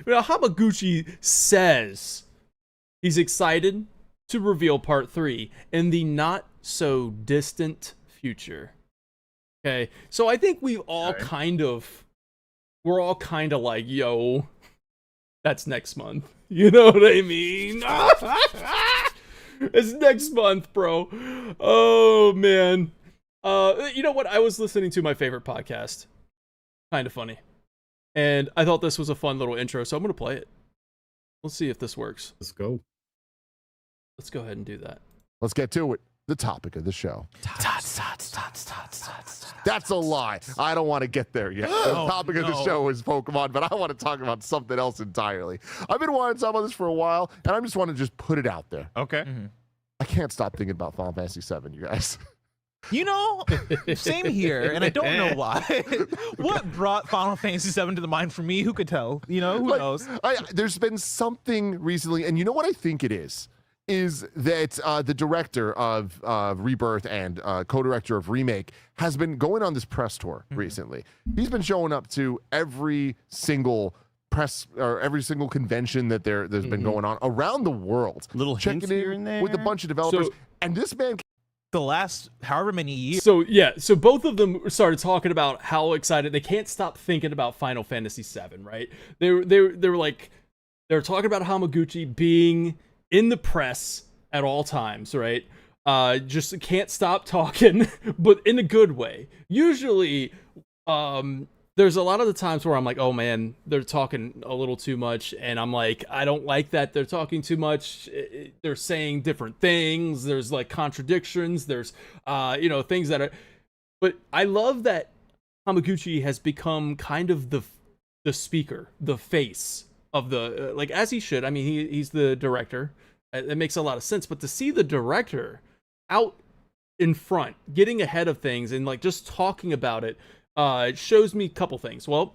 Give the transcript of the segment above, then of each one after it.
Hamaguchi says he's excited to reveal part 3 in the not so distant future. Okay, so I think we're all kind of like, yo, that's next month. You know what I mean? It's next month, bro. Oh man. You know what? I was listening to my favorite podcast. Kind of funny. And I thought this was a fun little intro, so I'm gonna play it. Let's see if this works. Let's go. Let's go ahead and do that. Let's get to it. The topic of the show. That's a lie. I don't want to get there yet. The topic of the show is Pokemon, but I want to talk about something else entirely. I've been wanting to talk about this for a while, and I just want to just put it out there. Okay. I can't stop thinking about Final Fantasy VII, you guys. You know, same here, and I don't know why. What brought Final Fantasy VII to the mind for me? Who could tell? You know, who knows? There's been something recently, and you know what I think it is that the director of Rebirth and co-director of Remake has been going on this press tour recently. He's been showing up to every single press or every single convention that there's been going on around the world. Little checking hints here and there with a bunch of developers. And this man, the last however many years. So both of them started talking about how excited they can't stop thinking about Final Fantasy VII, right? They were talking about Hamaguchi being in the press at all times, right? Just can't stop talking, but in a good way. Usually, there's a lot of the times where I'm like, oh man, they're talking a little too much, and I'm like, I don't like that they're talking too much. They're saying different things. There's like contradictions. There's, things that are. But I love that Hamaguchi has become kind of the speaker, the face of the like, as he should. I mean, he's the director. It makes a lot of sense. But to see the director out in front, getting ahead of things, and like just talking about it. It shows me a couple things. Well,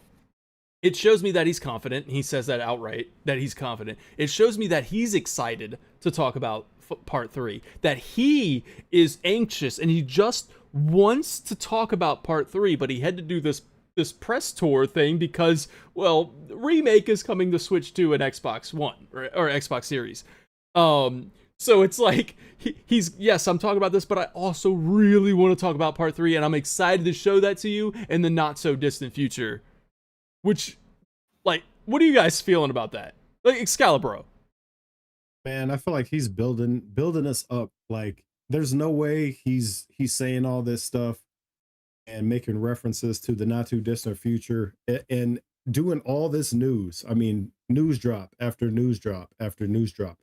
it shows me that he's confident. He says that outright, that he's confident. It shows me that he's excited to talk about part 3, that he is anxious and he just wants to talk about part 3, but he had to do this press tour thing because, well, Remake is coming to Switch 2 and Xbox One or Xbox Series. So it's like, he's, yes, I'm talking about this, but I also really want to talk about part 3, and I'm excited to show that to you in the not so distant future. Which, like, what are you guys feeling about that? Like, Excalibur. Man, I feel like he's building us up. Like, there's no way he's saying all this stuff and making references to the not too distant future and doing all this news. I mean, news drop after news drop after news drop.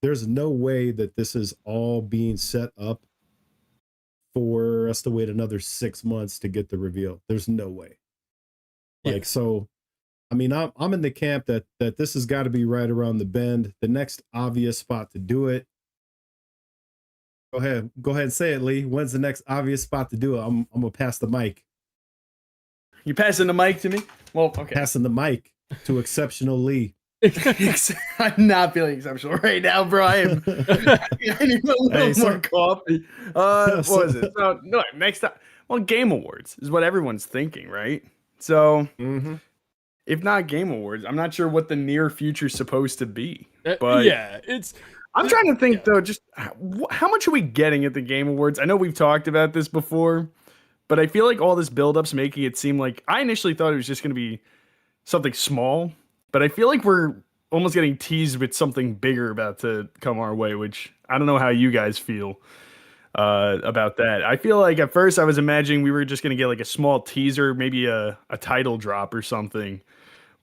There's no way that this is all being set up for us to wait another 6 months to get the reveal. There's no way. Yeah. Like, so, I mean, I'm in the camp that this has got to be right around the bend. The next obvious spot to do it. Go ahead and say it, Lee. When's the next obvious spot to do it? I'm gonna pass the mic. You passing the mic to me? Well, okay. Passing the mic to Exceptional Lee. I'm not feeling exceptional right now, bro. I need a little more coffee. What was it? So, no, next time. Well, Game Awards is what everyone's thinking, right? So, if not Game Awards, I'm not sure what the near future is supposed to be. But yeah, I'm trying to think though. Just how much are we getting at the Game Awards? I know we've talked about this before, but I feel like all this build-up's making it seem like I initially thought it was just going to be something small. But I feel like we're almost getting teased with something bigger about to come our way, which I don't know how you guys feel about that. I feel like at first I was imagining we were just going to get like a small teaser, maybe a title drop or something.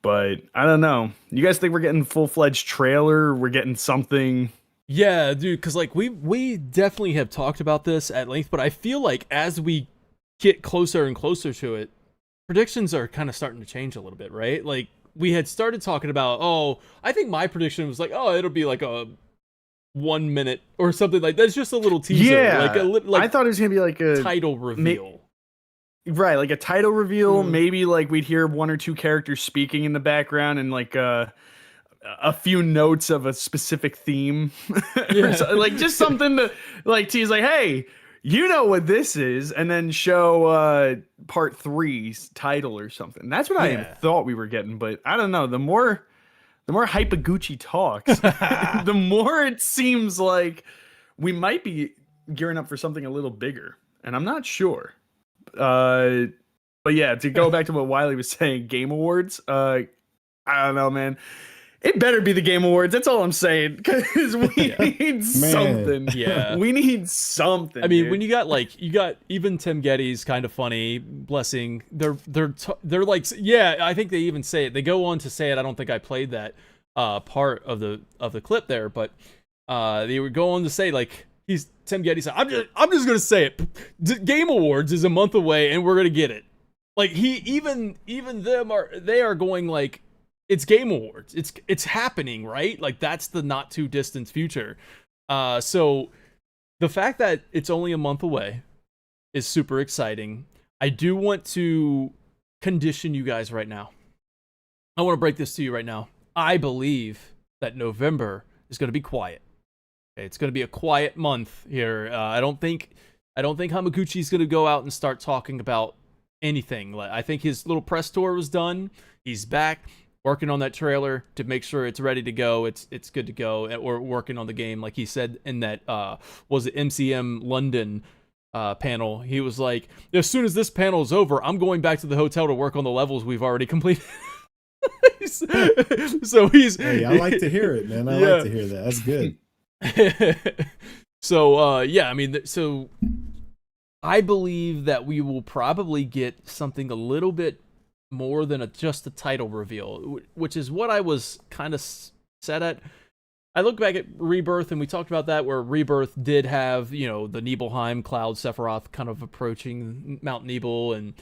But I don't know. You guys think we're getting full-fledged trailer? We're getting something? Yeah, dude, because like we definitely have talked about this at length, but I feel like as we get closer and closer to it, predictions are kind of starting to change a little bit, right? Like, we had started talking about, I think my prediction was like, it'll be like a 1 minute or something like that's just a little teaser. Yeah, like I thought it was gonna be like a title reveal. Right, like a title reveal. Maybe like we'd hear one or two characters speaking in the background and like a few notes of a specific theme. Like just something to like tease, like, hey, you know what this is, and then show part 3's title or something. That's what I thought we were getting, but I don't know. The more the more Hypecast talks, the more it seems like we might be gearing up for something a little bigger. And I'm not sure. But yeah, to go back to what Wiley was saying, Game Awards, I don't know, man. It better be the Game Awards. That's all I'm saying. Because we need something. Yeah. We need something. I mean, dude. when you got even Tim Geddes, kind of funny, blessing. They're like, yeah, I think they even say it. They go on to say it. I don't think I played that part of the clip there, but they would go on to say, like, he's Tim Geddes said, I'm just gonna say it. Game Awards is a month away, and we're gonna get it. Like even they are going like, it's Game Awards. It's happening, right? Like that's the not too distant future. So the fact that it's only a month away is super exciting. I do want to condition you guys right now. I want to break this to you right now. I believe that November is going to be quiet. Okay, it's going to be a quiet month here. I don't think Hamaguchi is going to go out and start talking about anything. Like, I think his little press tour was done. He's back working on that trailer to make sure it's ready to go. It's good to go. Or working on the game, like he said in that was it MCM London panel. He was like, as soon as this panel is over, I'm going back to the hotel to work on the levels we've already completed. So he's. Hey, I like to hear it, man. I like to hear that. That's good. So yeah, I mean, so I believe that we will probably get something a little bit more than just a title reveal, which is what I was kind of set at. I look back at Rebirth, and we talked about that, where Rebirth did have, you know, the Nibelheim Cloud Sephiroth kind of approaching Mount Nibel, and,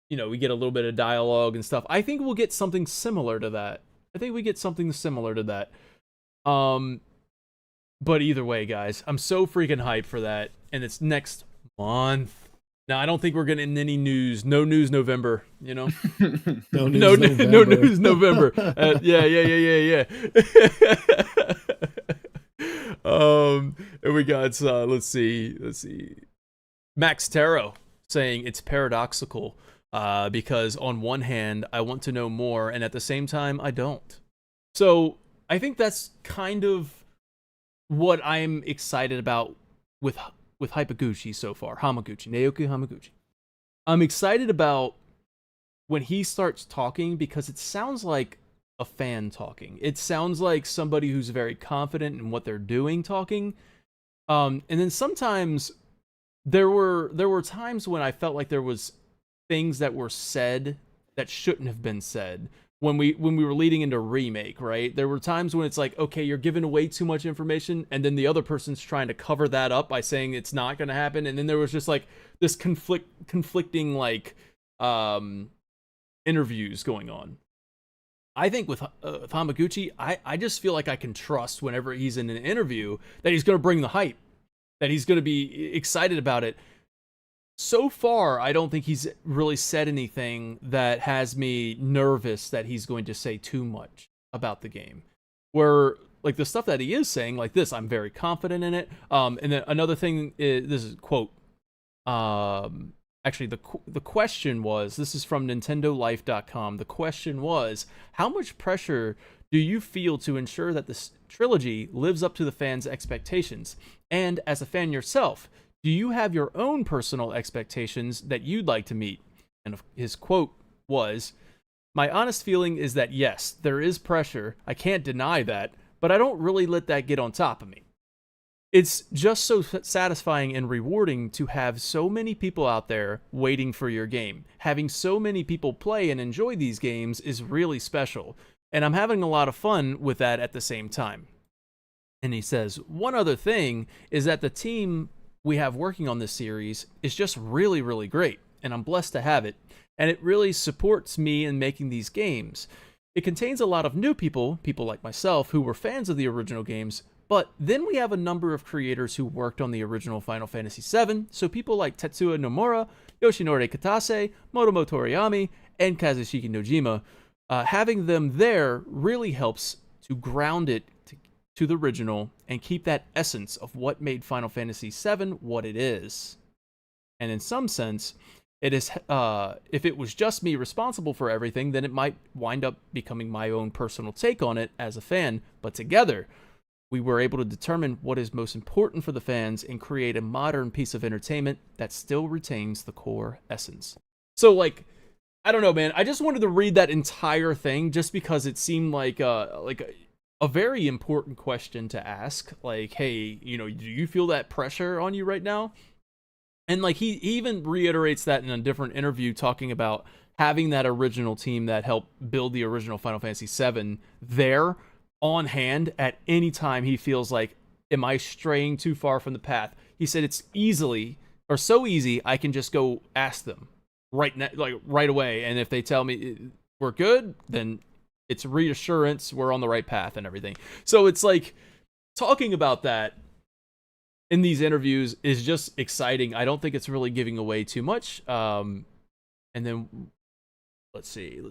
you know, we get a little bit of dialogue and stuff. I think we'll get something similar to that. But either way, guys, I'm so freaking hyped for that, and it's next month. Now, I don't think we're getting any news. No news November, you know? No No news November. Yeah. And we got, let's see. Max Taro saying it's paradoxical because on one hand, I want to know more, and at the same time, I don't. So I think that's kind of what I'm excited about with Hypecast so far. Naoki Hamaguchi. I'm excited about when he starts talking because it sounds like a fan talking. It sounds like somebody who's very confident in what they're doing talking. And then sometimes there were times when I felt like there was things that were said that shouldn't have been said. When we were leading into Remake, right? There were times when it's like, okay, you're giving away too much information, and then the other person's trying to cover that up by saying it's not going to happen, and then there was just like this conflicting like interviews going on. I think with Hamaguchi, I just feel like I can trust whenever he's in an interview that he's going to bring the hype, that he's going to be excited about it. So far, I don't think he's really said anything that has me nervous that he's going to say too much about the game. Where, like, the stuff that he is saying, like this, I'm very confident in it. And then another thing is, this is a quote. Actually, the question was, this is from NintendoLife.com. The question was, how much pressure do you feel to ensure that this trilogy lives up to the fans' expectations? And as a fan yourself, do you have your own personal expectations that you'd like to meet? And his quote was, my honest feeling is that yes, there is pressure. I can't deny that, but I don't really let that get on top of me. It's just so satisfying and rewarding to have so many people out there waiting for your game. Having so many people play and enjoy these games is really special, and I'm having a lot of fun with that at the same time. And he says, one other thing is that the team we have working on this series is just really, really great, and I'm blessed to have it, and it really supports me in making these games. It contains a lot of new people like myself, who were fans of the original games, but then we have a number of creators who worked on the original Final Fantasy VII, so people like Tetsuya Nomura, Yoshinori Kitase, Motomo Toriyami, and Kazushiki Nojima. Having them there really helps to ground it to the original and keep that essence of what made Final Fantasy VII what it is. And in some sense, If it was just me responsible for everything, then it might wind up becoming my own personal take on it as a fan. But together, we were able to determine what is most important for the fans and create a modern piece of entertainment that still retains the core essence. So, like, I don't know, man. I just wanted to read that entire thing just because it seemed like a very important question to ask. Like, hey, you know, do you feel that pressure on you right now? And like he even reiterates that in a different interview, talking about having that original team that helped build the original Final Fantasy VII there on hand at any time he feels like, am I straying too far from the path? He said it's so easy, I can just go ask them right away, and if they tell me we're good, then it's reassurance we're on the right path and everything. So it's like talking about that in these interviews is just exciting. I don't think it's really giving away too much. And then let's see.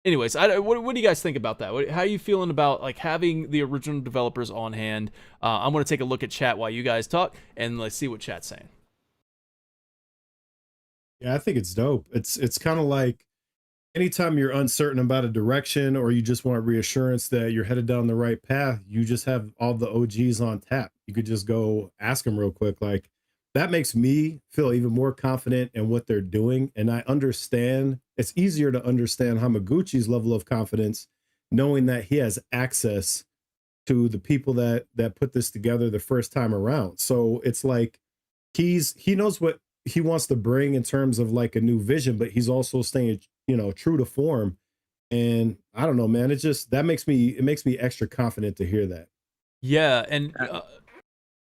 Anyways, what do you guys think about that? How are you feeling about like having the original developers on hand? I'm going to take a look at chat while you guys talk, and let's see what chat's saying. Yeah, I think it's dope. It's kind of like anytime you're uncertain about a direction or you just want reassurance that you're headed down the right path, you just have all the OGs on tap. You could just go ask them real quick. Like, that makes me feel even more confident in what they're doing. And I understand, it's easier to understand Hamaguchi's level of confidence, knowing that he has access to the people that put this together the first time around. So it's like he knows what he wants to bring in terms of like a new vision, but he's also staying, true to form. And I don't know, man, it makes me extra confident to hear that. Yeah. And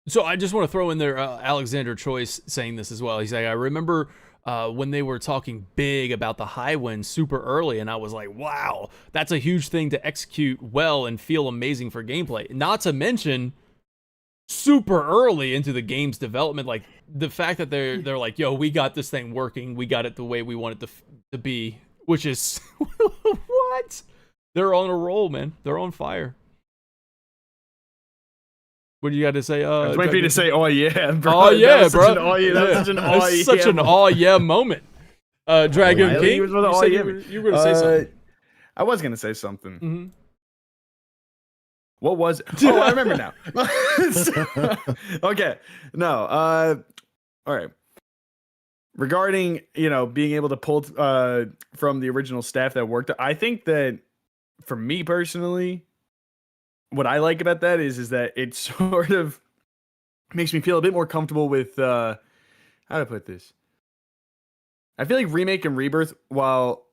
so I just want to throw in there Alexander Choice saying this as well. He's like, I remember when they were talking big about the high wind super early, and I was like, wow, that's a huge thing to execute well and feel amazing for gameplay. Not to mention super early into the game's development, like the fact that they're like, yo, we got this thing working, we got it the way we want it to be, which is what? They're on a roll, man. They're on fire. What do you got to say? I was waiting for you to say, "Oh yeah, bro." Oh yeah, bro. That's such an oh yeah moment. Dragon King, you were going to say something. I was going to say something. Mm-hmm. What was it? Oh, I remember now. Okay. No. All right. Regarding, being able to pull from the original staff that worked, I think that for me personally, what I like about that is that it sort of makes me feel a bit more comfortable with how to put this. I feel like Remake and Rebirth, while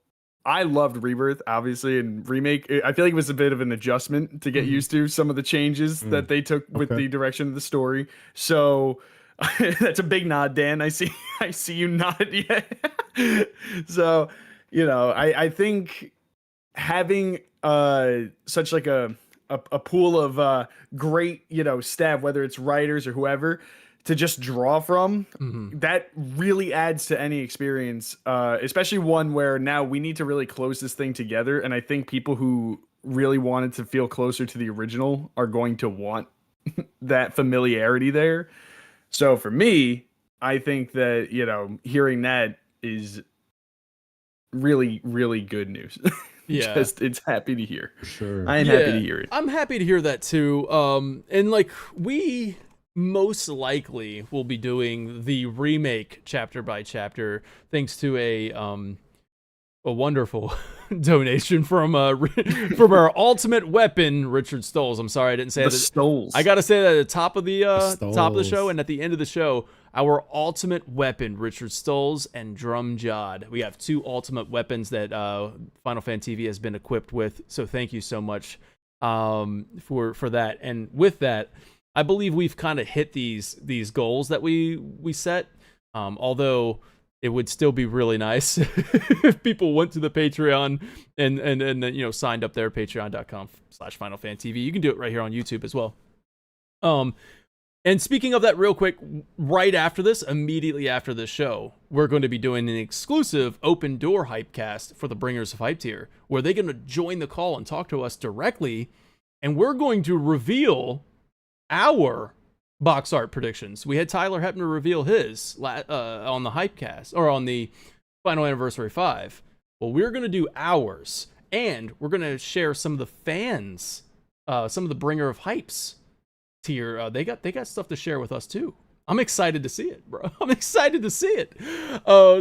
I loved Rebirth, obviously, and Remake, I feel like it was a bit of an adjustment to get used to some of the changes that they took with the direction of the story. So that's a big nod, Dan. I see you nod. Yeah. So, I think having such like a pool of great, staff, whether it's writers or whoever, to just draw from, that really adds to any experience, especially one where now we need to really close this thing together. And I think people who really wanted to feel closer to the original are going to want that familiarity there. So for me, I think that, hearing that is really, really good news. Yeah, it's happy to hear. For sure. I am happy to hear it. I'm happy to hear that too. And like we most likely will be doing the remake chapter by chapter, thanks to a wonderful donation from our ultimate weapon, Richard Stoles. I'm sorry I didn't say that. Stoles. I gotta say that at the top of the show and at the end of the show. Our ultimate weapon, Richard Stoles and Drum Jod. We have two ultimate weapons that Final Fan TV has been equipped with. So thank you so much for that. And with that, I believe we've kind of hit these goals that we set. Although it would still be really nice if people went to the Patreon and signed up there, patreon.com/FinalFanTV. You can do it right here on YouTube as well. And speaking of that real quick, right after this, immediately after this show, we're going to be doing an exclusive open door Hypecast for the Bringers of Hype tier, where they're going to join the call and talk to us directly, and we're going to reveal our box art predictions. We had Tyler Hepner reveal his on the Hypecast, or on the Final Anniversary 5. Well, we're going to do ours, and we're going to share some of the fans, some of the Bringer of Hypes tier. They got stuff to share with us too. I'm excited to see it, bro. I'm excited to see it.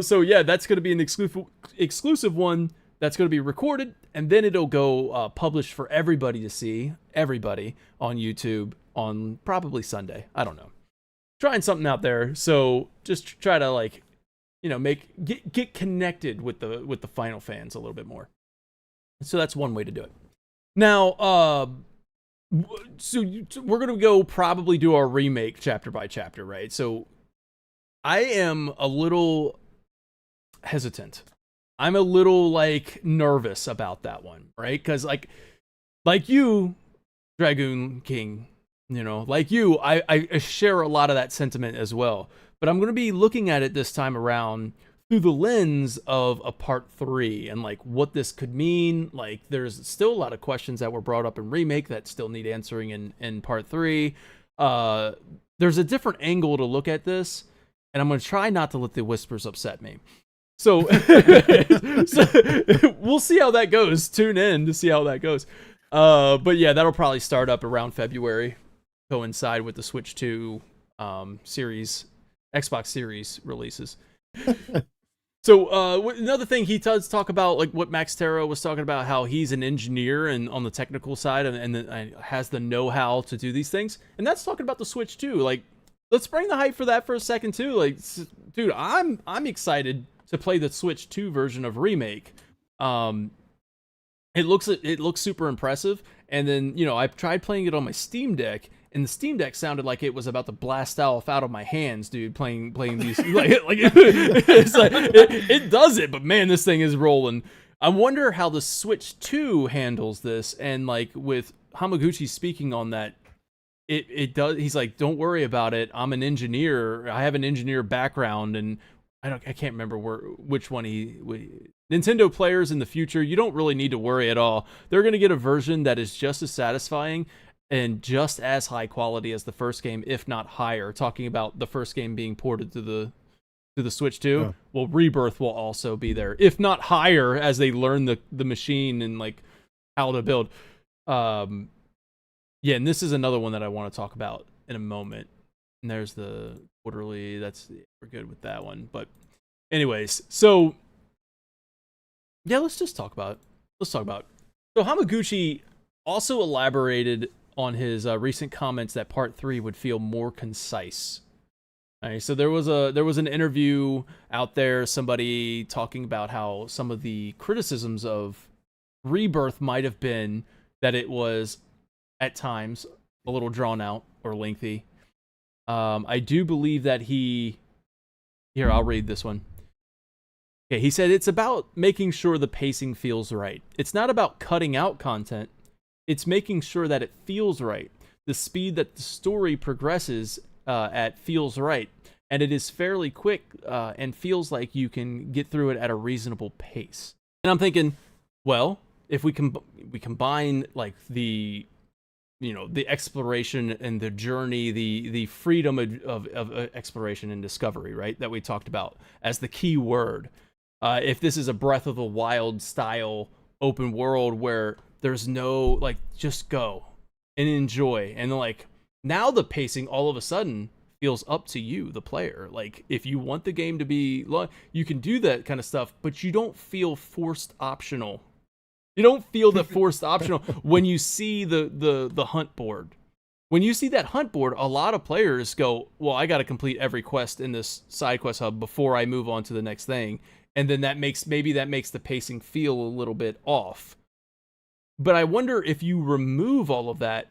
So yeah, that's going to be an exclusive one that's going to be recorded, and then it'll go published for everybody to see, everybody on YouTube on probably Sunday. I don't know. Trying something out there. So just try to, like, you know, get connected with the Final fans a little bit more. So that's one way to do it. Now, we're gonna go probably do our remake chapter by chapter, right? So I am a little hesitant. I'm a little, like, nervous about that one, right? Because like you, Dragoon King, you know, like you, I share a lot of that sentiment as well. But I'm gonna be looking at it this time around through the lens of a part 3 and, like, what this could mean. Like, there's still a lot of questions that were brought up in remake that still need answering in part 3. There's a different angle to look at this, and I'm going to try not to let the whispers upset me. So, so we'll see how that goes. Tune in to see how that goes. But yeah, that'll probably start up around February, coincide with the Switch 2 series, Xbox Series releases. So another thing he does talk about, like what Max Terra was talking about, how he's an engineer and on the technical side and has the know-how to do these things, and that's talking about the Switch 2. Like, let's bring the hype for that for a second too. Like, dude, I'm excited to play the Switch 2 version of Remake. It looks super impressive, and then, you know, I've tried playing it on my Steam Deck, and the Steam Deck sounded like it was about to blast out of my hands, dude. Playing these, it's like it does it, but man, this thing is rolling. I wonder how the Switch 2 handles this, and, like, with Hamaguchi speaking on that, it does. He's like, don't worry about it. I'm an engineer. I have an engineer background, and I can't remember which one Nintendo players in the future, you don't really need to worry at all. They're gonna get a version that is just as satisfying and just as high quality as the first game, if not higher. Talking about the first game being ported to the Switch 2, yeah. Well, Rebirth will also be there, if not higher, as they learn the machine and, like, how to build. Yeah, and this is another one that I want to talk about in a moment. And there's the quarterly. We're good with that one. But anyways, so yeah, let's just talk about it. So Hamaguchi also elaborated on his recent comments that part 3 would feel more concise. All right, so there was an interview out there, somebody talking about how some of the criticisms of Rebirth might have been that it was at times a little drawn out or lengthy. I do believe that here, I'll read this one. Okay, he said it's about making sure the pacing feels right. It's not about cutting out content. It's making sure that it feels right. The speed that the story progresses at feels right. And it is fairly quick and feels like you can get through it at a reasonable pace. And I'm thinking, well, if we combine, like, the exploration and the journey, the freedom of exploration and discovery, right, that we talked about as the key word. If this is a Breath of the Wild style open world where there's no, like, just go and enjoy, and, like, now the pacing all of a sudden feels up to you, the player. Like, if you want the game to be long, you can do that kind of stuff, but you don't feel forced optional. You don't feel the forced optional when you see the hunt board. When you see that hunt board, a lot of players go, well, I got to complete every quest in this side quest hub before I move on to the next thing. And then that makes the pacing feel a little bit off. But I wonder if you remove all of that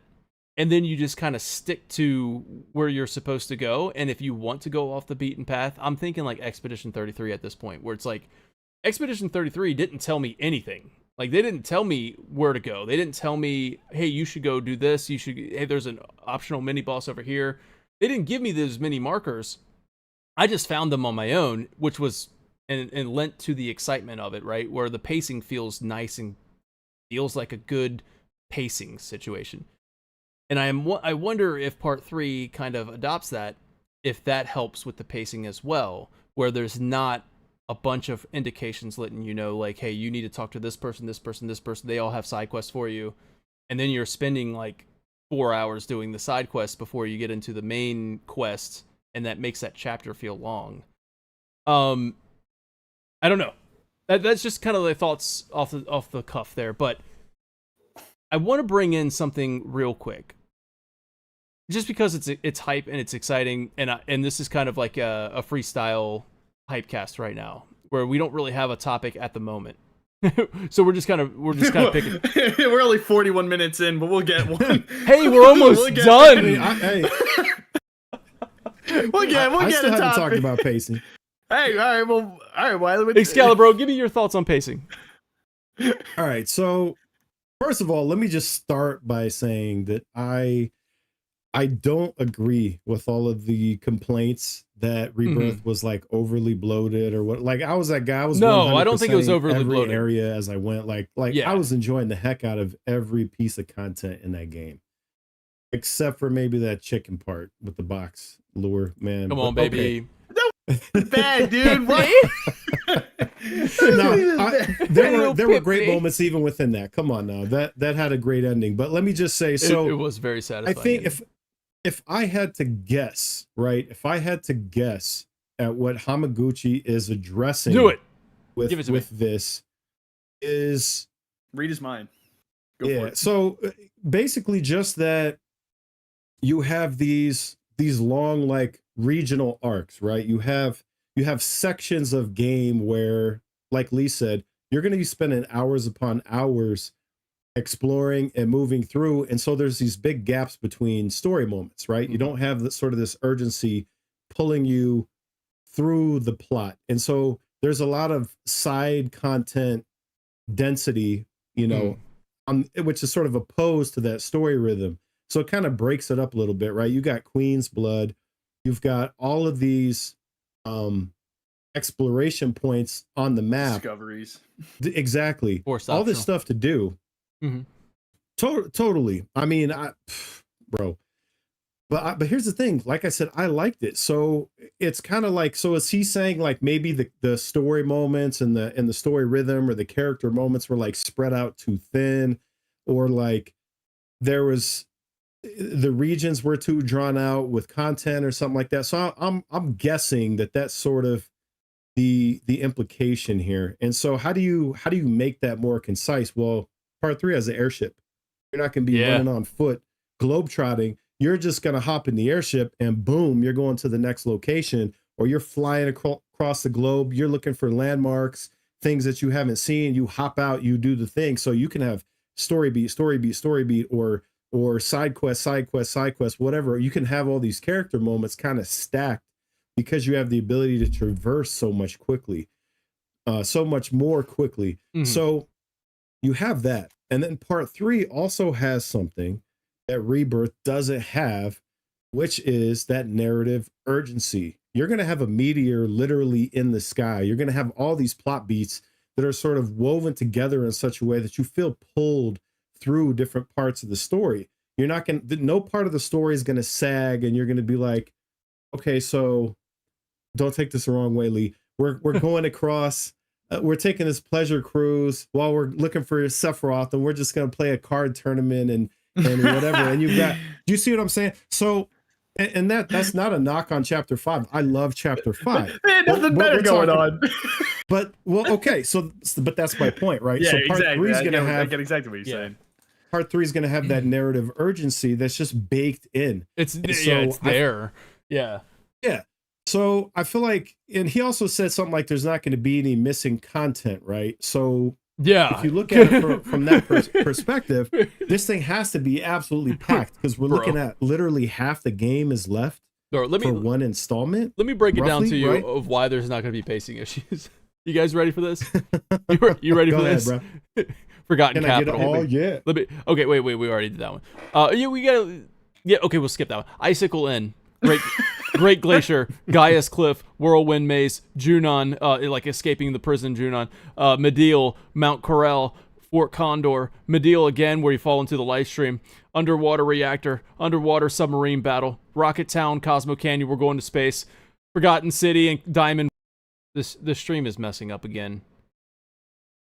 and then you just kind of stick to where you're supposed to go. And if you want to go off the beaten path, I'm thinking like Expedition 33 at this point, where it's like, Expedition 33 didn't tell me anything. Like, they didn't tell me where to go. They didn't tell me, hey, you should go do this. Hey, there's an optional mini boss over here. They didn't give me those mini markers. I just found them on my own, which was and lent to the excitement of it, right? Where the pacing feels nice and feels like a good pacing situation. And I wonder if part 3 kind of adopts that, if that helps with the pacing as well, where there's not a bunch of indications letting you know, like, hey, you need to talk to this person, this person, this person. They all have side quests for you. And then you're spending like 4 hours doing the side quests before you get into the main quest, and that makes that chapter feel long. I don't know. That's just kind of the thoughts off the cuff there, but I want to bring in something real quick, just because it's hype and it's exciting, and this is kind of like a freestyle Hypecast right now, where we don't really have a topic at the moment. So we're just kind of picking. We're only 41 minutes in, but we'll get one. Hey, we're almost done. Hey, we'll get I a still haven't topic. talked about pacing. Hey, all right, Wiley. Excalibur, give me your thoughts on pacing. All right, so first of all, let me just start by saying that I don't agree with all of the complaints that Rebirth was like overly bloated or what. Like I was that guy. I was No, I don't think it was 100% overly every bloated. area as I went. Like Yeah. I was enjoying the heck out of every piece of content in that game, except for maybe that chicken part with the box lure. Man, Come on, but baby. Bad, dude. What? No, there were great Pippi. moments even within that. Come on now, that had a great ending. But let me just say, so it was very satisfying. I think if I had to guess, right, if I had to guess at what Hamaguchi is addressing, do it. with Give it to me. this is Read his mind. Go for yeah. it. So basically, just that you have these long like regional arcs, right? You have sections of game where, like Lee said, you're going to be spending hours upon hours exploring and moving through, and so there's these big gaps between story moments, right? You don't have this urgency pulling you through the plot, and so there's a lot of side content density, which is sort of opposed to that story rhythm. So it kind of breaks it up a little bit, right? You got Queen's Blood, you've got all of these exploration points on the map. Discoveries. Exactly. Forced All this optional. stuff to do. Mhm. Totally. I mean, bro. But here's the thing. Like I said, I liked it. So it's kind of like, so is he saying like maybe the story moments and the story rhythm or the character moments were like spread out too thin, or like there was the regions were too drawn out with content or something like that. So I'm guessing that that's sort of the implication here. And so how do you make that more concise? Well, part 3 has an airship. You're not going to be running on foot, globetrotting. You're just going to hop in the airship and boom, you're going to the next location, or you're flying across the globe. You're looking for landmarks, things that you haven't seen. You hop out, you do the thing. So you can have story beat, or side quest, whatever. You can have all these character moments kind of stacked because you have the ability to traverse so much more quickly. Mhm. So you have that. And then part 3 also has something that Rebirth doesn't have, which is that narrative urgency. You're going to have a meteor literally in the sky. You're going to have all these plot beats that are sort of woven together in such a way that you feel pulled through different parts of the story. You're not going to, no part of the story is going to sag and you're going to be like, okay, so don't take this the wrong way, Lee. We're going across, we're taking this pleasure cruise while we're looking for Sephiroth, and we're just going to play a card tournament and whatever. And you've got, do you see what I'm saying? So, and that's not a knock on chapter 5. I love chapter 5. Man, nothing better going on. But okay, but that's my point, right? Yeah, So part exactly. 3 is I going to get have exactly what you're saying. part 3 is going to have that narrative urgency that's just baked in. It's So there. Yeah. So I feel like, and he also said something like there's not going to be any missing content, right? So Yeah. if you look at it from that perspective, this thing has to be absolutely packed, because we're looking at literally half the game is left Bro, for one installment. Let me break it down roughly, to you right? of why there's not going to be pacing issues. You guys ready for this? You ready Go for ahead, this? bro. Forgotten Can I get capital. it all? Yeah. Let me. Okay, wait. We already did that one. Yeah, we got. Yeah. Okay, we'll skip that one. Icicle Inn, Great Glacier, Gaia's Cliff, Whirlwind Maze, Junon, like escaping the prison, Junon, Medial, Mount Corel, Fort Condor, Medeal again, where you fall into the live stream, underwater reactor, underwater submarine battle, Rocket Town, Cosmo Canyon, we're going to space, Forgotten City, and Diamond. This stream is messing up again.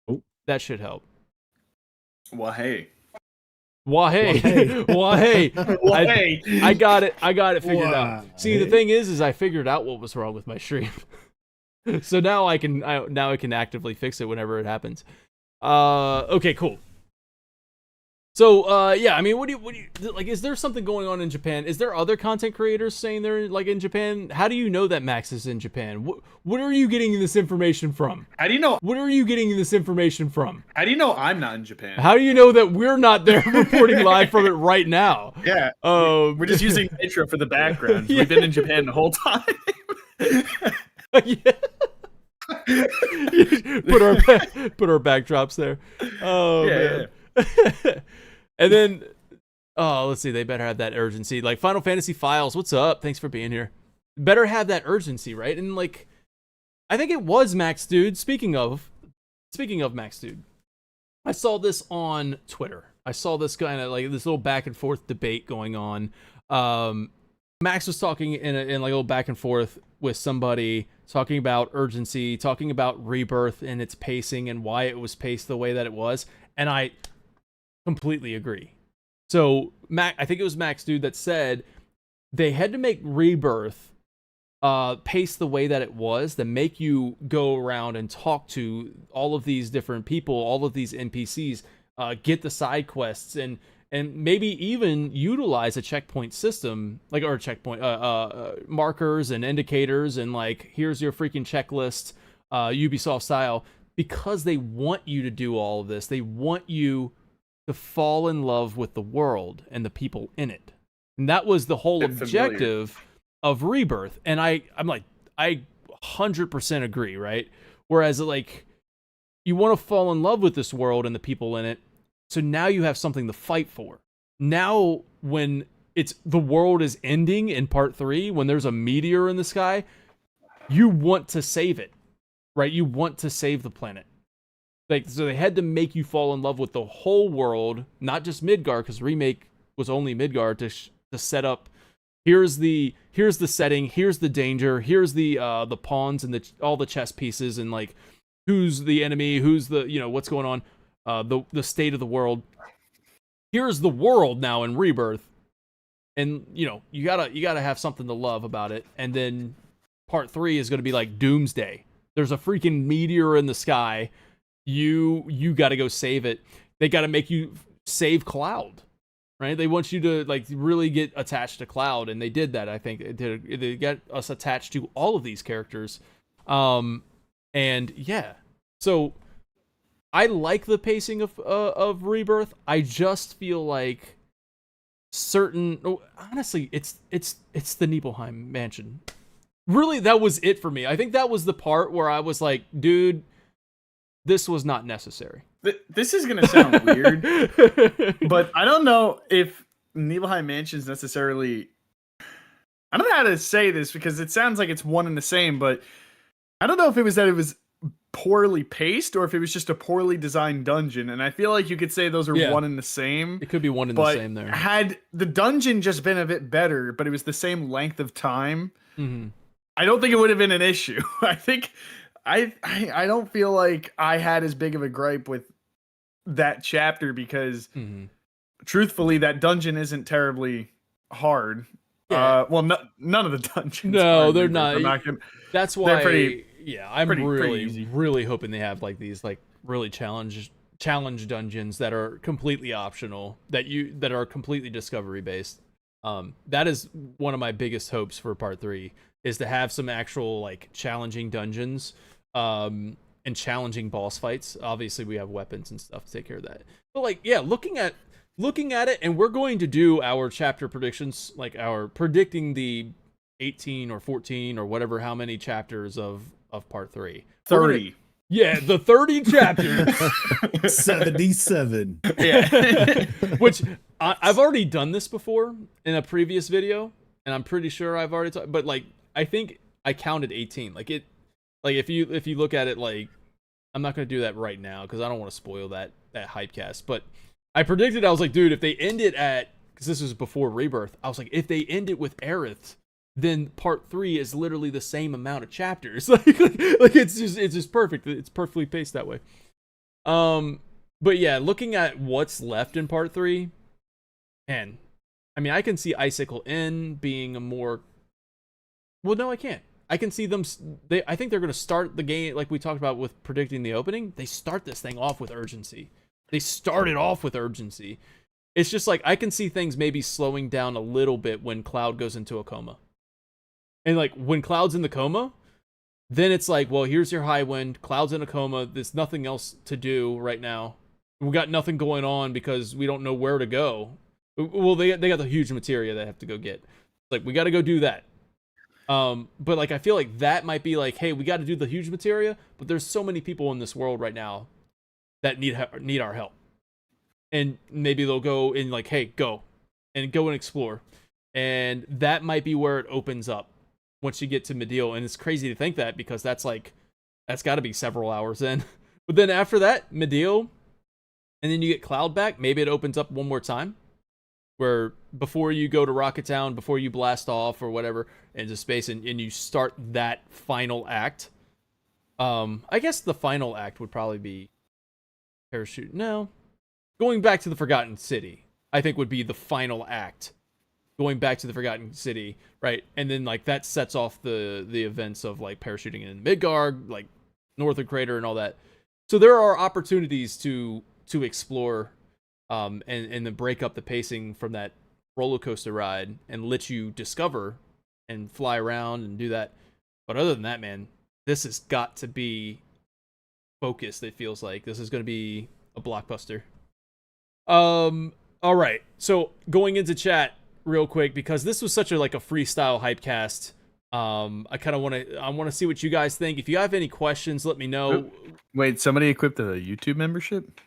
Oh. That should help. Well, hey. Why? Why? I got it figured out. See, the thing is I figured out what was wrong with my stream. So now I can actively fix it whenever it happens. Okay, cool. So, yeah, I mean, what do you like? Is there something going on in Japan? Is there other content creators saying they're like in Japan? How do you know that Max is in Japan? What are you getting this information from? How do you know? What are you getting this information from? How do you know I'm not in Japan? How do you know that we're not there reporting live from it right now? Yeah, we're just using intro for the background. Yeah. We've been in Japan the whole time. Yeah. put our backdrops there. Oh yeah, man. And then let's see, they better have that urgency. Like Final Fantasy Files, what's up? Thanks for being here. Better have that urgency, right? And like I think it was Max Dude. Speaking of Max Dude, I saw this on Twitter. I saw this kind of like this little back and forth debate going on. Max was talking in like a little back and forth with somebody, talking about urgency, talking about Rebirth and its pacing and why it was paced the way that it was, and I completely agree. So I think it was Max Dude that said they had to make Rebirth pace the way that it was, to make you go around and talk to all of these different people, all of these NPCs, get the side quests, and maybe even utilize a checkpoint system, like, or checkpoint markers and indicators, and like, here's your freaking checklist, Ubisoft style, because they want you to do all of this. They want you to fall in love with the world and the people in it. And that was the whole objective of Rebirth. And I'm like, I 100% agree, right? Whereas like, you want to fall in love with this world and the people in it, so now you have something to fight for. Now, when the world is ending in part 3, when there's a meteor in the sky, you want to save it, right? You want to save the planet. Like, so they had to make you fall in love with the whole world, not just Midgar, because Remake was only Midgar to set up. Here's the setting. Here's the danger. Here's the pawns and all the chess pieces, and like, who's the enemy? Who's the what's going on? The state of the world. Here's the world now in Rebirth, and you gotta have something to love about it. And then part 3 is gonna be like Doomsday. There's a freaking meteor in the sky. You gotta go save it. They gotta make you save Cloud, right? They want you to like really get attached to Cloud, and they did that. I think they get us attached to all of these characters, and yeah, so. I like the pacing of Rebirth. I just feel like honestly, it's the Nibelheim mansion. Really, that was it for me. I think that was the part where I was like, dude, this was not necessary. This is gonna sound weird, but I don't know if Nibelheim mansion is necessarily. I don't know how to say this because it sounds like it's one and the same, but I don't know if it was that it was poorly paced or if it was just a poorly designed dungeon, and I feel like you could say those are one and the same. It could be one and the same there. Had the dungeon just been a bit better, but it was the same length of time, I don't think it would have been an issue. I think I don't feel like I had as big of a gripe with that chapter because truthfully that dungeon isn't terribly hard. Well, none of the dungeons. No, they're not. That's why. They're pretty. Yeah, I'm really hoping they have like these like really challenge dungeons that are completely optional, that are completely discovery based. That is one of my biggest hopes for part 3, is to have some actual like challenging dungeons, and challenging boss fights. Obviously, we have weapons and stuff to take care of that. But like, yeah, looking at it, and we're going to do our chapter predictions, like our predicting the 18 or 14 or whatever, how many chapters of part 3. 30. Yeah, the 30 chapters. 77. Yeah. Which I've already done this before in a previous video, and I'm pretty sure I've already but like I think I counted 18. Like if you look at it like I'm not going to do that right now because I don't want to spoil that Hypecast. But I predicted, I was like, dude, if they end it at, because this was before Rebirth, I was like, if they end it with Aerith, then part 3 is literally the same amount of chapters. like it's just perfect. It's perfectly paced that way. But yeah, looking at what's left in part 3, and I mean, I can see Icicle Inn being a more, well, no, I can't. I can see them, I think they're going to start the game, like we talked about with predicting the opening, they start this thing off with urgency. They started off with urgency. It's just like, I can see things maybe slowing down a little bit when Cloud goes into a coma. And like, when Cloud's in the coma, then it's like, well, here's your high wind, Cloud's in a coma, there's nothing else to do right now. We got nothing going on because we don't know where to go. Well, they got the huge materia they have to go get. Like, we got to go do that. But like, I feel like that might be like, hey, we got to do the huge materia, but there's so many people in this world right now that need our help. And maybe they'll go and like, hey, go and explore. And that might be where it opens up once you get to Mideel. And it's crazy to think that because that's got to be several hours in. But then after that, Mideel, and then you get Cloud back, maybe it opens up one more time. Where before you go to Rocket Town, before you blast off or whatever into space, and you start that final act. I guess the final act would probably be parachute. No, going back to the Forgotten City, I think would be the final act. Going back to the Forgotten City, right? And then like that sets off the events of like parachuting in Midgard, like Northern Crater and all that. So there are opportunities to explore. And then break up the pacing from that roller coaster ride and let you discover and fly around and do that. But other than that, man, this has got to be focused. It feels like this is going to be a blockbuster. All right. So going into chat real quick, because this was such a freestyle Hypecast. I want to see what you guys think. If you have any questions, let me know. Wait, somebody equipped a YouTube membership?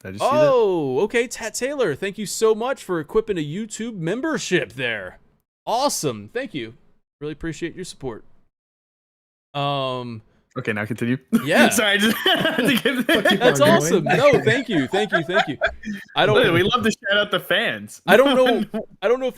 Did I just see that? Oh, okay. Tat Taylor, thank you so much for equipping a YouTube membership there. Awesome. Thank you. Really appreciate your support. Okay, now continue. Yeah. Sorry, I just had to give That's awesome. No, thank you. I don't. We love to shout out the fans. I don't know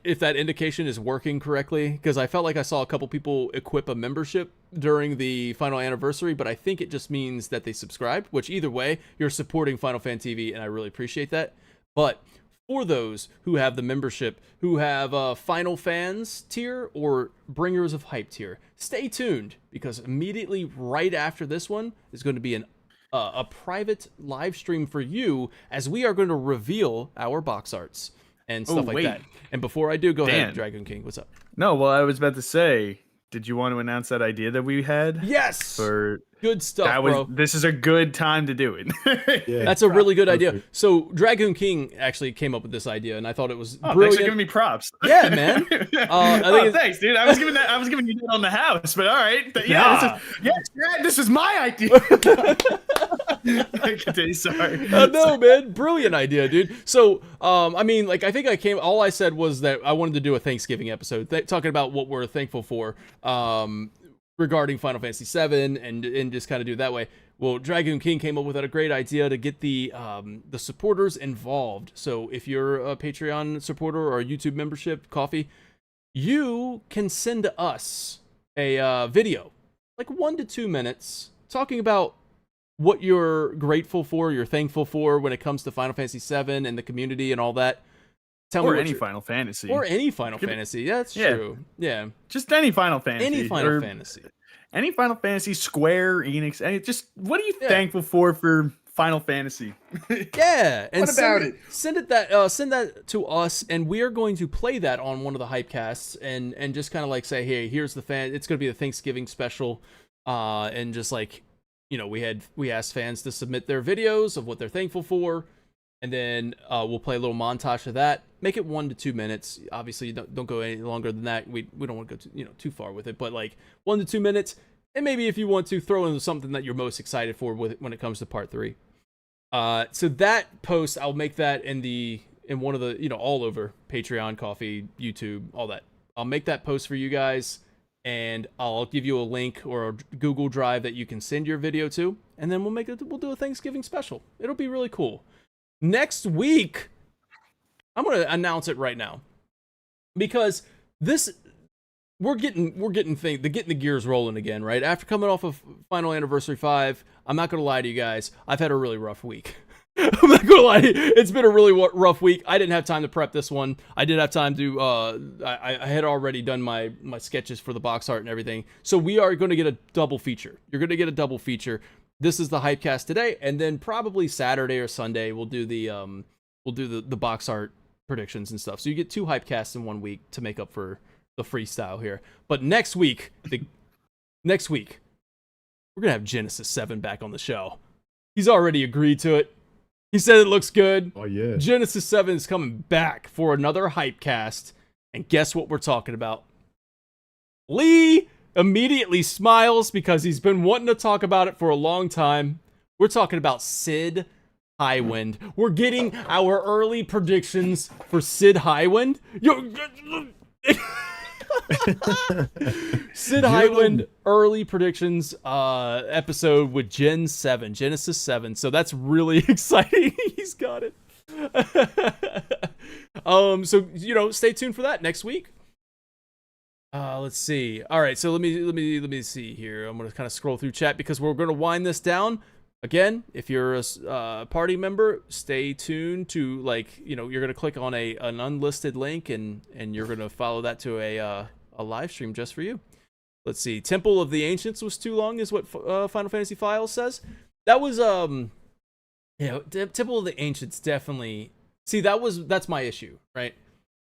if that indication is working correctly, because I felt like I saw a couple people equip a membership during the final anniversary, but I think it just means that they subscribed, which either way, you're supporting Final Fan TV, and I really appreciate that. But for those who have the membership, who have Final Fans tier or Bringers of Hype tier, stay tuned, because immediately right after this one is going to be a private live stream for you, as we are going to reveal our box arts and stuff like that. And before I do, go ahead, Dragon King, what's up? No, well, I was about to say, did you want to announce that idea that we had? Yes! For good stuff, bro. This is a good time to do it. Yeah, that's a really good idea. So Dragoon King actually came up with this idea, and I thought it was brilliant. Thanks for giving me props. Yeah, man. Thanks, dude. I was giving you that on the house, but all right. This is my idea. Continue, sorry. No, man, brilliant idea, dude. So, I mean, I think all I said was that I wanted to do a Thanksgiving episode, talking about what we're thankful for, regarding Final Fantasy VII, and just kind of do it that way. Well, Dragoon King came up with a great idea to get the supporters involved. So if you're a Patreon supporter or a YouTube membership, coffee, you can send to us a video, 1 to 2 minutes, talking about what you're grateful for, you're thankful for when it comes to Final Fantasy VII and the community and all that. Or any Final Fantasy. Or any Final Fantasy. That's true. Yeah. Just any Final Fantasy. Any Final Fantasy. Any Final Fantasy, Square, Enix. Just what are you thankful for Final Fantasy? Yeah. And what about it? Send that to us, and we are going to play that on one of the Hypecasts and just kind of say, hey, here's the fan. It's going to be the Thanksgiving special. And just we asked fans to submit their videos of what they're thankful for. And then we'll play a little montage of that. Make it 1 to 2 minutes. Obviously, don't go any longer than that. We don't want to go too far with it. But 1 to 2 minutes, and maybe if you want to throw in something that you're most excited for when it comes to part 3. So that post, I'll make that in one of the all over Patreon, Coffee, YouTube, all that. I'll make that post for you guys. and I'll give you a link or a Google Drive that you can send your video to, and then we'll do a Thanksgiving special. It'll be really cool. Next week, I'm gonna announce it right now because we're getting the gears rolling again, right? After coming off of Final Anniversary 5, I'm not gonna lie to you guys, I've had a really rough week. I'm not gonna lie, it's been a really rough week. I didn't have time to prep this one. I did have time to I had already done my sketches for the box art and everything. So we are going to get a double feature. You're going to get a double feature. This is the Hypecast today, and then probably Saturday or Sunday we'll do the box art predictions and stuff. So you get 2 Hypecasts in 1 week to make up for the freestyle here. But next week we're gonna have Genesis 7 back on the show. He's already agreed to it. He said it looks good. Oh, yeah. Genesis 7 is coming back for another Hypecast. And guess what we're talking about? Lee immediately smiles because he's been wanting to talk about it for a long time. We're talking about Sid Highwind. We're getting our early predictions for Sid Highwind. Sid Highwind early predictions episode with Genesis 7. So that's really exciting. He's got it. So stay tuned for that next week. Let's see. All right, so let me see here. I'm gonna kind of scroll through chat because we're gonna wind this down. Again, if you're a party member, stay tuned to you're gonna click on an unlisted link and you're gonna follow that to a live stream just for you. Let's see. Temple of the Ancients was too long, is what Final Fantasy Files says. That was Temple of the Ancients definitely. See, that's my issue, right?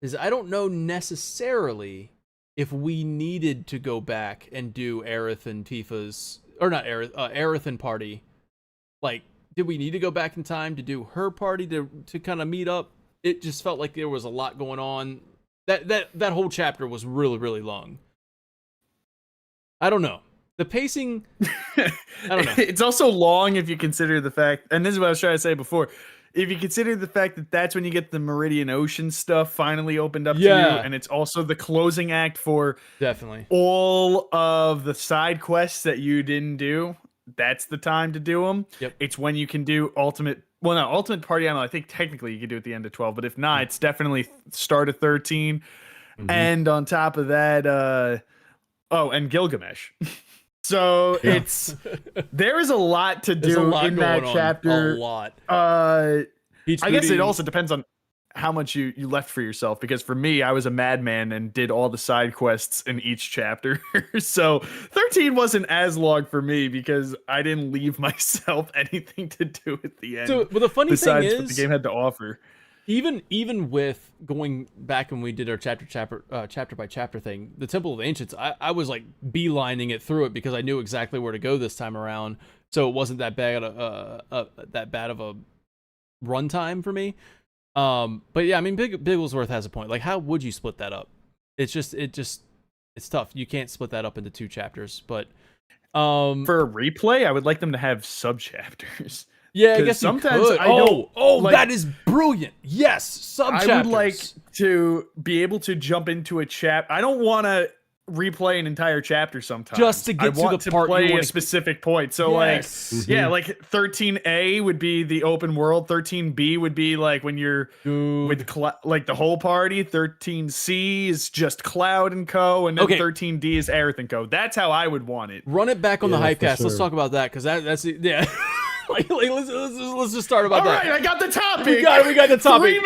Is I don't know necessarily if we needed to go back and do Aerith and Tifa's, or not Aerith, Aerith and party. Like, did we need to go back in time to do her party to kind of meet up? It just felt like there was a lot going on. That whole chapter was really, really long. I don't know. The pacing, I don't know. It's also long if you consider the fact, and this is what I was trying to say before, if you consider the fact that that's when you get the Meridian Ocean stuff finally opened up to you, and it's also the closing act for definitely all of the side quests that you didn't do. That's the time to do them. Yep. It's when you can do Ultimate Party. I don't know. I think technically you could do it at the end of 12, but if not, it's definitely start of 13. Mm-hmm. And on top of that, and Gilgamesh. So there is a lot to do in that chapter. A lot. I guess it also depends on how much you left for yourself, because for me, I was a madman and did all the side quests in each chapter. So 13 wasn't as long for me because I didn't leave myself anything to do at the end. So, but the funny thing is, what the game had to offer. Even with going back when we did our chapter by chapter thing, the Temple of Ancients, I was like beelining it through it because I knew exactly where to go this time around. So it wasn't that bad of a runtime for me. But yeah, I mean, Bigglesworth has a point. Like, how would you split that up? It's tough. You can't split that up into 2 chapters. But for a replay, I would like them to have sub chapters. Yeah, I guess sometimes I don't. That is brilliant. Yes, sub chapters. I would like to be able to jump into a chapter. I don't want to replay an entire chapter sometimes. Just to get to the part play a specific point. So like 13A would be the open world, 13B would be like when you're with like the whole party, 13C is just Cloud and Co, and then 13D is Aerith and Co. That's how I would want it. Run it back on the Hypecast. Sure. Let's talk about that, because that's let's just start about that. All right, I got the topic. We got the topic.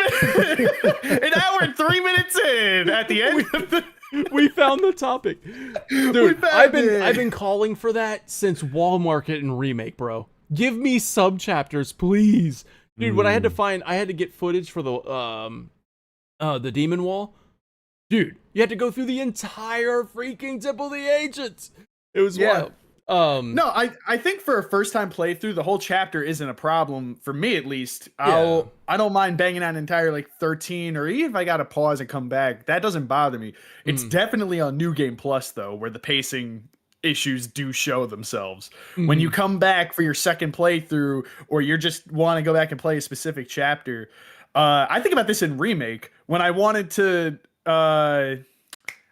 An hour and 3 minutes in at the end of the we found the topic. Dude, I've been calling for that since Wall Market and Remake, bro. Give me sub chapters, please. Dude, when I had to get footage for the Demon Wall. Dude, you had to go through the entire freaking Temple of the Ancients. It was wild. No, I think for a first time playthrough, the whole chapter isn't a problem for me, at least. I don't mind banging out an entire like 13, or even if I gotta pause and come back, that doesn't bother me. It's definitely on New Game Plus though, where the pacing issues do show themselves. When you come back for your second playthrough, or you just want to go back and play a specific chapter, I think about this in Remake when I wanted to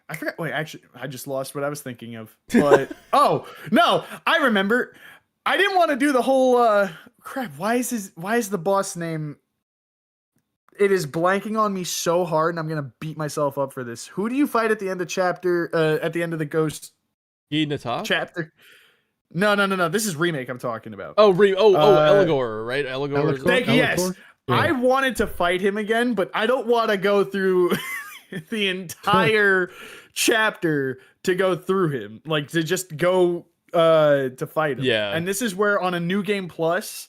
I forgot. Wait, actually, I just lost what I was thinking of. But oh no, I remember. I didn't want to do the whole crap. Why is the boss name? It is blanking on me so hard, and I'm gonna beat myself up for this. Who do you fight at the end of chapter? At the end of the Ghost Nataf? chapter? No. This is remake I'm talking about. Eligor, right? Eligor. Thank you. Yes, Yeah. I wanted to fight him again, but I don't want to go through the entire chapter to go through him. Like to just go to fight him. Yeah. And this is where on a new game plus,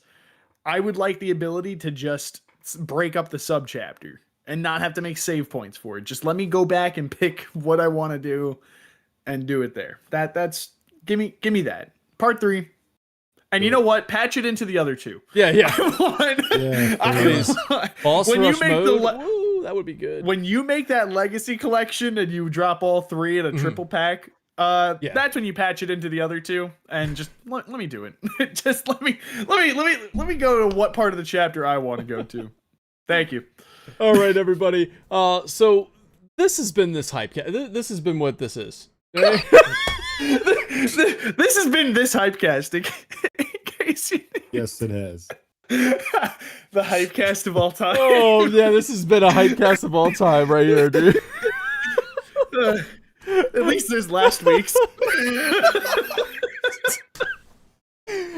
I would like the ability to just break up the sub chapter and not have to make save points for it. Just let me go back and pick what I want to do and do it there. That's give me that. Part 3. And you know what? Patch it into the other 2. Yeah. Please. Boss when you rush make mode. the Woo, that would be good. when you make that legacy collection and you drop all 3 in a triple pack, that's when you patch it into the other 2 and just let me do it. Just let me go to what part of the chapter I want to go to. Thank you. All right, everybody. So this has been this hype. This has been what this is. This has been this Hypecast. In case you Yes, it has. the Hypecast of all time. Oh yeah, this has been a Hypecast of all time right here, dude. At least there's last week's.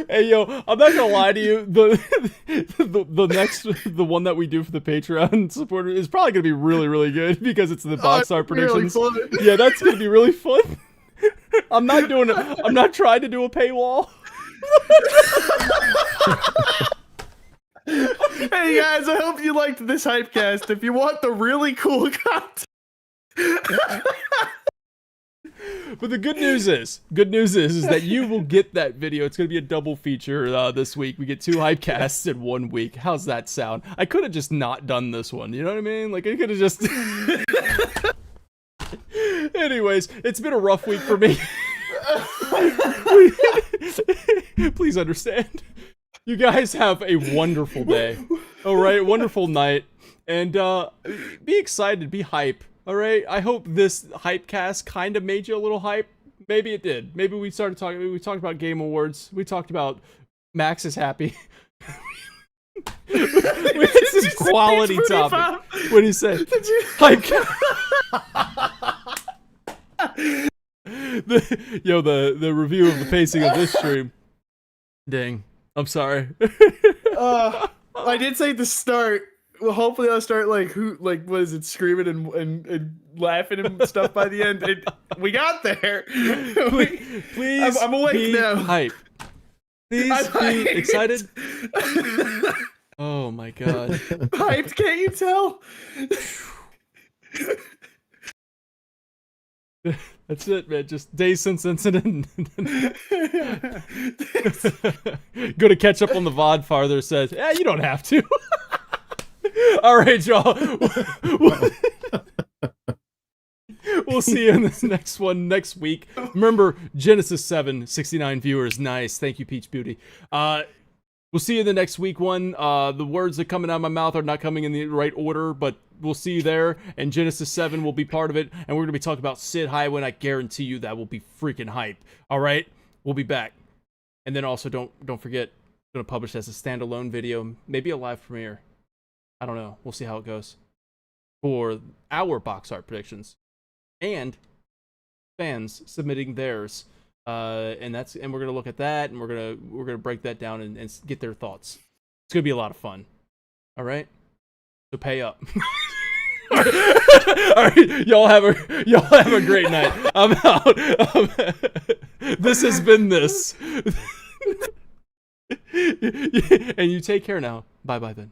Hey yo, I'm not gonna lie to you. The next one that we do for the Patreon supporter is probably gonna be really good because it's the box art predictions. Really fun. Yeah, that's gonna be really fun. I'm not doing it. I'm not trying to do a paywall. Hey guys, I hope you liked this Hypecast. If you want the really cool content. But the good news is that you will get that video. It's going to be a double feature this week. We get 2 Hypecasts in 1 week. How's that sound? I could have just not done this one. You know what I mean? Like, I could have just... Anyways, it's been a rough week for me. Please understand. You guys have a wonderful day. All right? Wonderful night. And be excited. Be hype. All right, I hope this Hypecast kind of made you a little hype. Maybe it did. Maybe we started talking. We talked about Game Awards. We talked about Max is happy. This is quality topic. What do you say? Hypecast. The review of the pacing of this stream. Dang, I'm sorry. I did say at the start. Well, hopefully I'll start what is it, screaming and laughing and stuff by the end. We got there. Please, I'm awake be now. Hype. Please be excited. Oh my god. Hyped, can't you tell? That's it, man. Just days since incident. Go to catch up on the VOD farther says, yeah, you don't have to. All right, y'all. We'll see you in this next one next week. Remember, Genesis 7, 69 viewers. Nice. Thank you, Peach Beauty. We'll see you in the next week one. The words that coming out of my mouth are not coming in the right order, but we'll see you there. And Genesis 7 will be part of it. And we're going to be talking about Sid Highway, and I guarantee you that will be freaking hype. All right? We'll be back. And then also, don't forget, I'm going to publish as a standalone video, maybe a live premiere. I don't know. We'll see how it goes. For our box art predictions. And fans submitting theirs. And we're gonna look at that, and we're gonna break that down and get their thoughts. It's gonna be a lot of fun. All right, so pay up. All right, y'all have a great night. I'm out. This has been this, and you take care now. Bye then.